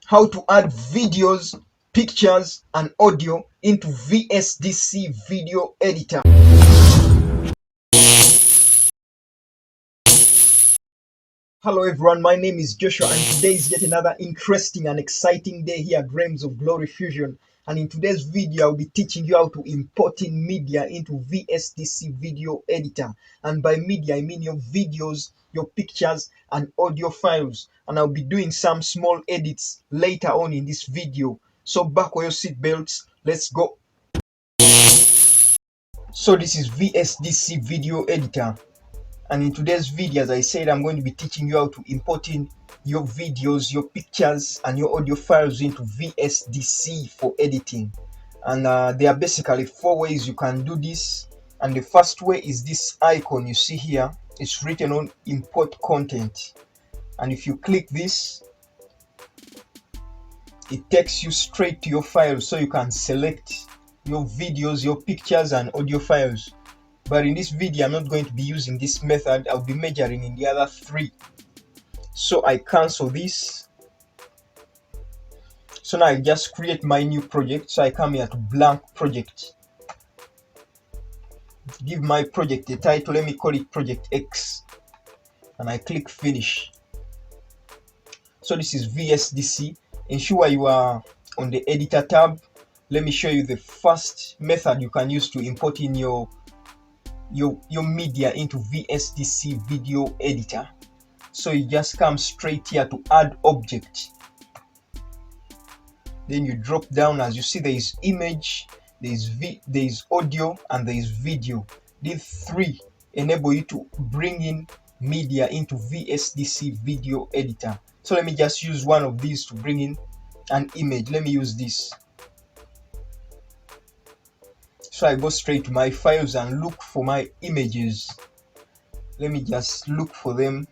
how to add videos, pictures, and audio into VSDC Video Editor. Hello everyone, my name is Joshua and today is yet another interesting and exciting day here at Realms of Glory Fusion. And in today's video, I'll be teaching you how to import in media into VSDC Video Editor. And by media, I mean your videos, your pictures, and audio files. And I'll be doing some small edits later on in this video. So buckle your seatbelts, let's go. So this is VSDC Video Editor. And in today's video, as I said, I'm going to be teaching you how to import in your videos, your pictures, and your audio files into VSDC for editing. And there are basically 4 ways you can do this. And the first way is this icon you see here. It's written on import content. And if you click this, it takes you straight to your files, so you can select your videos, your pictures, and audio files. But in this video, I'm not going to be using this method. I'll be majoring in the other 3. So I cancel this. So now I just create my new project. So I come here to blank project. Give my project a title. Let me call it Project X. And I click Finish. So this is VSDC. Ensure you are on the Editor tab. Let me show you the first method you can use to import in your media into VSDC Video Editor. So you just come straight here to add object. Then you drop down. As you see, there is image, there is audio, and there is video. These 3 enable you to bring in media into VSDC Video Editor. So let me just use one of these to bring in an image. Let me use this. So I go straight to my files and look for my images. Let me just look for them.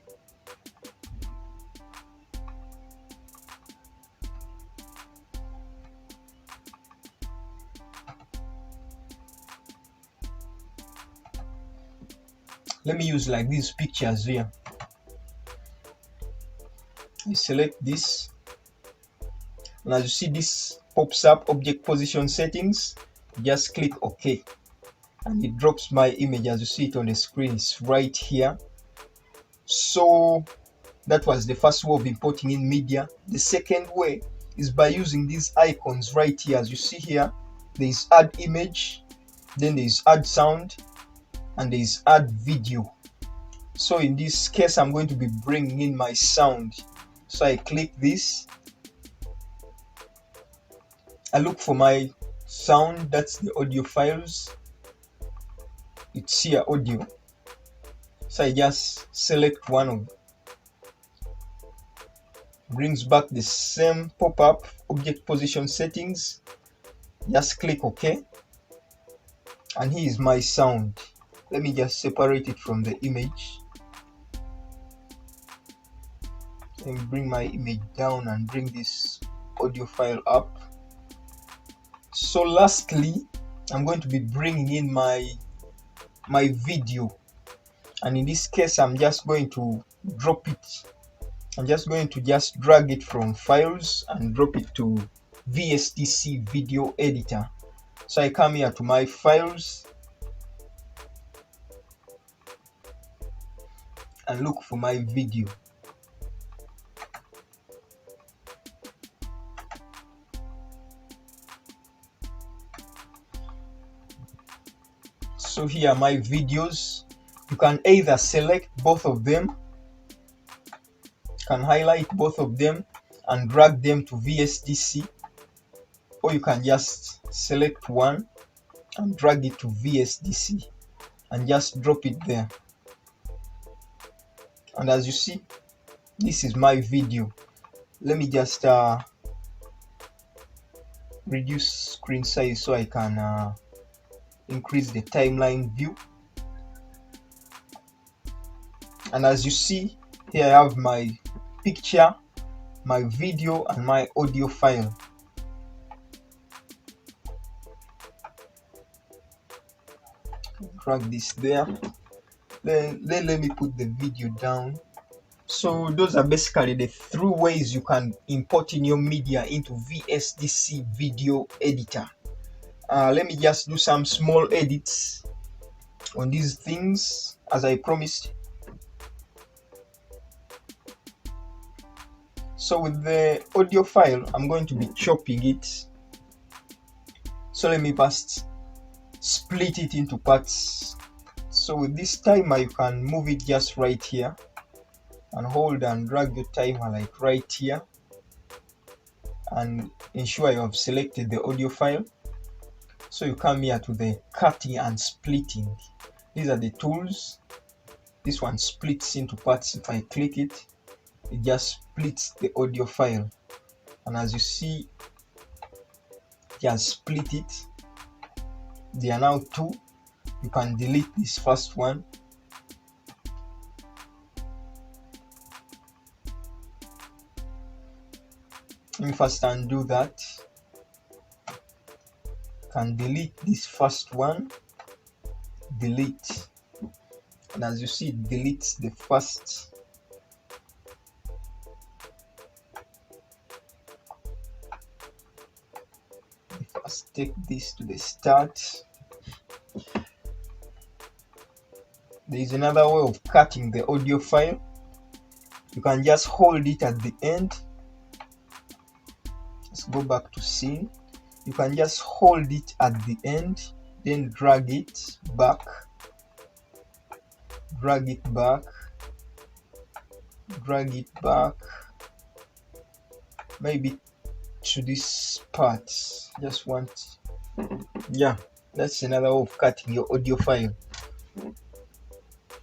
Let me use like these pictures here. I select this. And as you see, this pops up, object position settings. Just click OK, and it drops my image. As you see it on the screen, it's right here. So that was the first way of importing in media. The second way is by using these icons right here. As you see here, there is add image, then there is add sound, and there is add video. So in this case, I'm going to be bringing in my sound. So I click this. I look for my sound, that's the audio files. It's here, audio. So I just select one of, brings back the same pop-up, object position settings. Just click OK, and here is my sound. Let me just separate it from the image and bring my image down and bring this audio file up. So lastly, I'm going to be bringing in my video, and in this case I'm just going to drop it. I'm just going to drag it from files and drop it to VSDC Video Editor. So I come here to my files and look for my video. So here are my videos. You can either select both of them, can highlight both of them and drag them to VSDC, or you can just select one and drag it to VSDC and just drop it there. And as you see, this is my video. Let me just reduce screen size so I can increase the timeline view. And as you see here, I have my picture, my video, and my audio file. Drag this there. Then let me put the video down So those are basically the 3 ways you can import in your media into VSDC Video Editor. Let me just do some small edits on these things as I promised. So with the audio file, I'm going to be chopping it. So let me first split it into parts. So with this timer, you can move it just right here and hold and drag your timer like right here, and ensure you have selected the audio file. So you come here to the cutting and splitting. These are the tools. This one splits into parts. If I click it, it just splits the audio file, and as you see, it has split it. There are now 2. You can delete this first one. Let me first undo that. You can delete this first one. Delete, and as you see, it deletes the first. Let's take this to the start. There is another way of cutting the audio file. You can just hold it at the end. Let's go back to scene. You can just hold it at the end, then drag it back, drag it back, drag it back, maybe to this part. Just want, yeah, that's another way of cutting your audio file.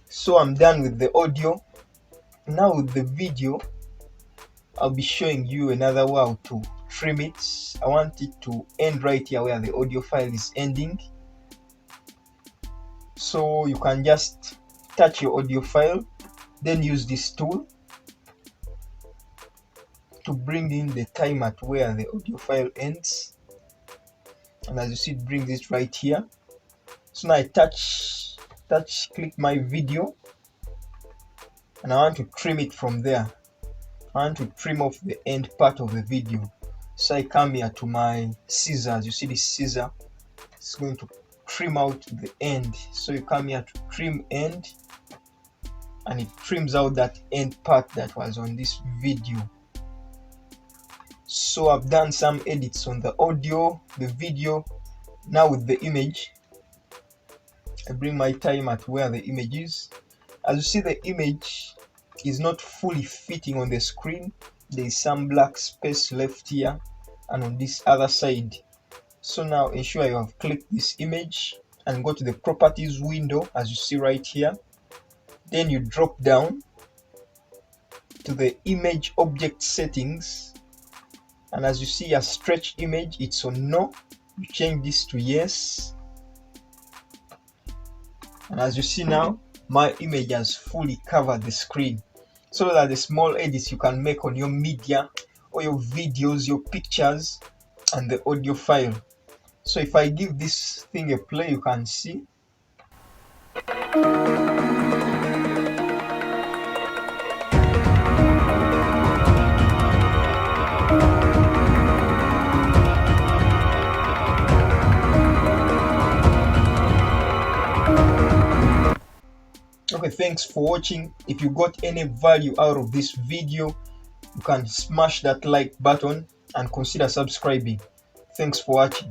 So I'm done with the audio. Now with the video, I'll be showing you another way how to trim it. I want it to end right here where the audio file is ending. So you can just touch your audio file, then use this tool to bring in the timer to where the audio file ends. And as you see, it brings it right here. So now I click my video, and I want to trim it from there. I want to trim off the end part of the video. So I come here to my scissors. You see this scissor? It's going to trim out the end. So you come here to trim end, and it trims out that end part that was on this video. So I've done some edits on the audio, the video. Now with the image, I bring my timer to where the image is. As you see, the image is not fully fitting on the screen. There is some black space left here and on this other side. So now ensure you have clicked this image and go to the properties window, as you see right here. Then you drop down to the image object settings, and as you see a stretch image, it's on no. You change this to yes, and as you see now, my image has fully covered the screen. So that the small edits you can make on your media or your videos, your pictures, and the audio file. So if I give this thing a play, you can see. Okay, thanks for watching. If you got any value out of this video, you can smash that like button and consider subscribing. Thanks for watching.